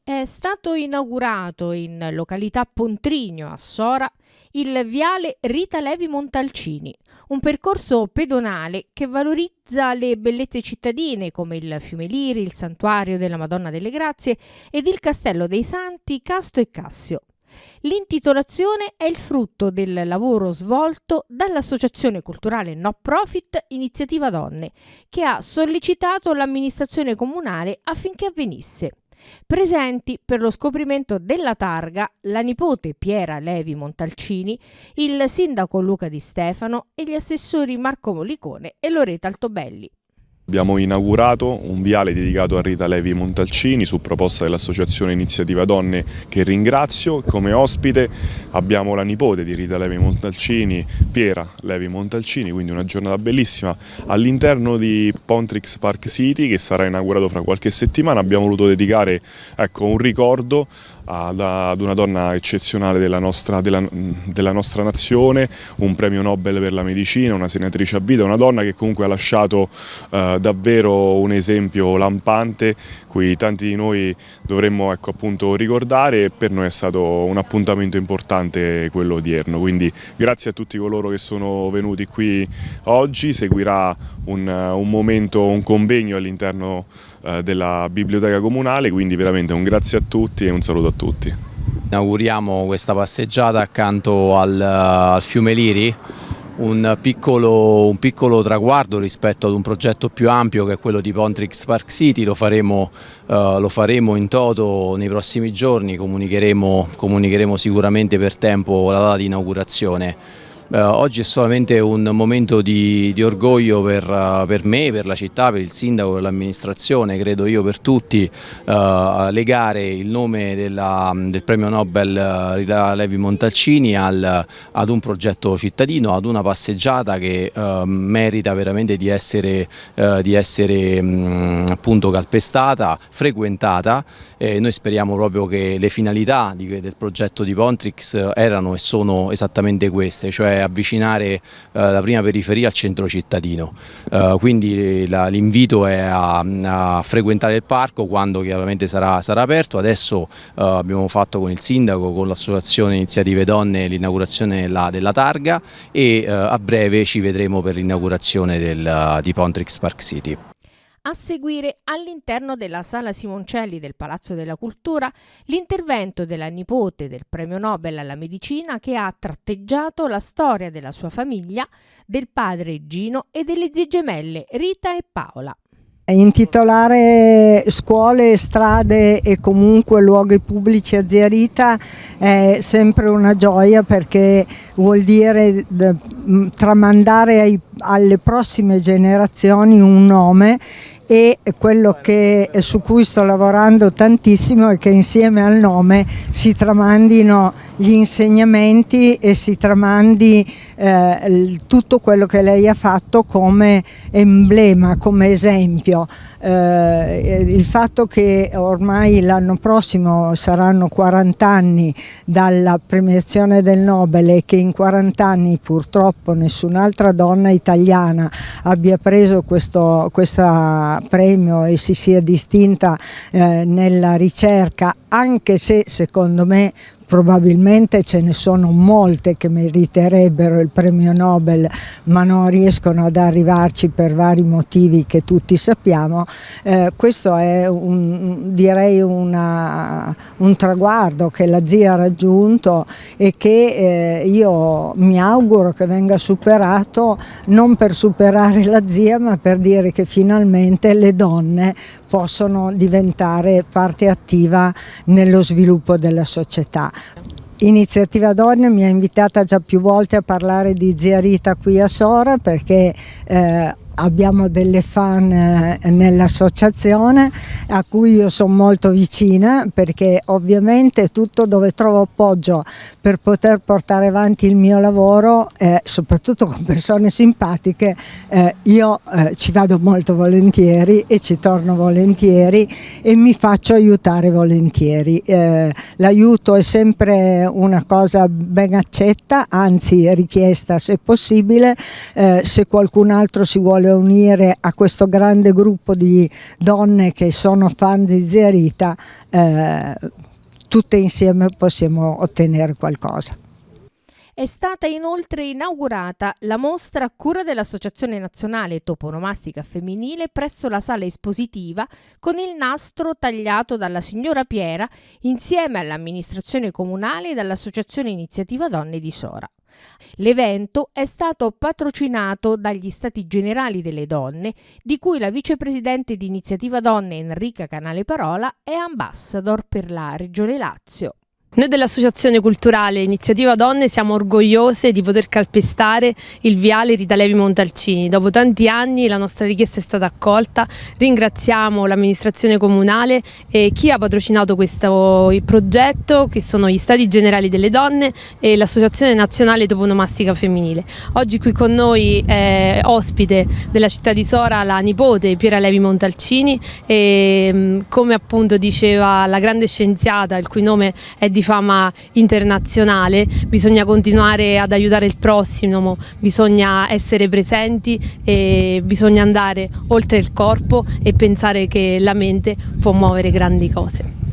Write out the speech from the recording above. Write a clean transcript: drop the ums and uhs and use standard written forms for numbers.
È stato inaugurato in località Pontrigno a Sora il viale Rita Levi Montalcini, un percorso pedonale che valorizza le bellezze cittadine come il Fiume Liri, il Santuario della Madonna delle Grazie ed il Castello dei Santi Casto e Cassio. L'intitolazione è il frutto del lavoro svolto dall'associazione culturale no profit Iniziativa Donne, che ha sollecitato l'amministrazione comunale affinché avvenisse. Presenti per lo scoprimento della targa la nipote Piera Levi Montalcini, il sindaco Luca Di Stefano e gli assessori Marco Molicone e Loretta Altobelli. Abbiamo inaugurato un viale dedicato a Rita Levi Montalcini su proposta dell'associazione Iniziativa Donne, che ringrazio. Come ospite abbiamo la nipote di Rita Levi Montalcini, Piera Levi Montalcini, quindi una giornata bellissima all'interno di Pontrix Park City, che sarà inaugurato fra qualche settimana. Abbiamo voluto dedicare un ricordo ad una donna eccezionale della nostra nazione, un premio Nobel per la medicina, una senatrice a vita, una donna che comunque ha lasciato davvero un esempio lampante cui tanti di noi dovremmo appunto ricordare, e per noi è stato un appuntamento importante quello odierno. Quindi grazie a tutti coloro che sono venuti qui oggi. Seguirà un momento, un convegno all'interno della biblioteca comunale, quindi veramente un grazie a tutti e un saluto a tutti. Inauguriamo questa passeggiata accanto al Fiume Liri, un piccolo traguardo rispetto ad un progetto più ampio che è quello di Pontrix Park City. Lo faremo in toto nei prossimi giorni, comunicheremo sicuramente per tempo la data di inaugurazione. Oggi è solamente un momento di orgoglio per me, per la città, per il sindaco, per l'amministrazione, credo io per tutti, legare il nome del premio Nobel Rita Levi Montalcini ad un progetto cittadino, ad una passeggiata che merita veramente di essere appunto calpestata, frequentata. Noi speriamo proprio che le finalità del progetto di Pontrix erano e sono esattamente queste, cioè avvicinare la prima periferia al centro cittadino. Quindi l'invito è a frequentare il parco quando chiaramente sarà aperto. Adesso abbiamo fatto con il sindaco, con l'associazione Iniziative Donne, l'inaugurazione della targa, e a breve ci vedremo per l'inaugurazione di Pontrix Park City. A seguire, all'interno della Sala Simoncelli del Palazzo della Cultura, l'intervento della nipote del premio Nobel alla medicina, che ha tratteggiato la storia della sua famiglia, del padre Gino e delle zie gemelle Rita e Paola. Intitolare scuole, strade e comunque luoghi pubblici a zia Rita è sempre una gioia, perché vuol dire tramandare alle prossime generazioni un nome, e quello su cui sto lavorando tantissimo è che insieme al nome si tramandino gli insegnamenti e si tramandi tutto quello che lei ha fatto come emblema, come esempio. Il fatto che ormai l'anno prossimo saranno 40 anni dalla premiazione del Nobel e che in 40 anni purtroppo nessun'altra donna italiana abbia preso questo premio e si sia distinta nella ricerca, anche se secondo me probabilmente ce ne sono molte che meriterebbero il premio Nobel ma non riescono ad arrivarci per vari motivi che tutti sappiamo. Questo è direi un traguardo che la zia ha raggiunto e che io mi auguro che venga superato, non per superare la zia ma per dire che finalmente le donne possono diventare parte attiva nello sviluppo della società. Iniziativa Donne mi ha invitata già più volte a parlare di zia Rita qui a Sora, perché abbiamo delle fan nell'associazione a cui io sono molto vicina, perché ovviamente tutto dove trovo appoggio per poter portare avanti il mio lavoro, soprattutto con persone simpatiche, io ci vado molto volentieri e ci torno volentieri e mi faccio aiutare volentieri. L'aiuto è sempre una cosa ben accetta, anzi richiesta se possibile. Se qualcun altro si vuole voleva unire a questo grande gruppo di donne che sono fan di zia Rita, tutte insieme possiamo ottenere qualcosa. È stata inoltre inaugurata la mostra a cura dell'Associazione Nazionale Toponomastica Femminile presso la sala espositiva con il nastro tagliato dalla signora Piera insieme all'amministrazione comunale e dall'Associazione Iniziativa Donne di Sora. L'evento è stato patrocinato dagli Stati Generali delle Donne, di cui la vicepresidente di Iniziativa Donne Enrica Canale Parola è ambassador per la Regione Lazio. Noi dell'Associazione Culturale Iniziativa Donne siamo orgogliose di poter calpestare il viale Rita Levi Montalcini. Dopo tanti anni la nostra richiesta è stata accolta. Ringraziamo l'amministrazione comunale e chi ha patrocinato questo progetto, che sono gli Stati Generali delle Donne e l'Associazione Nazionale Toponomastica Femminile. Oggi qui con noi è ospite della città di Sora la nipote Piera Levi Montalcini e come appunto diceva la grande scienziata, il cui nome è di fama internazionale, bisogna continuare ad aiutare il prossimo, bisogna essere presenti e bisogna andare oltre il corpo e pensare che la mente può muovere grandi cose.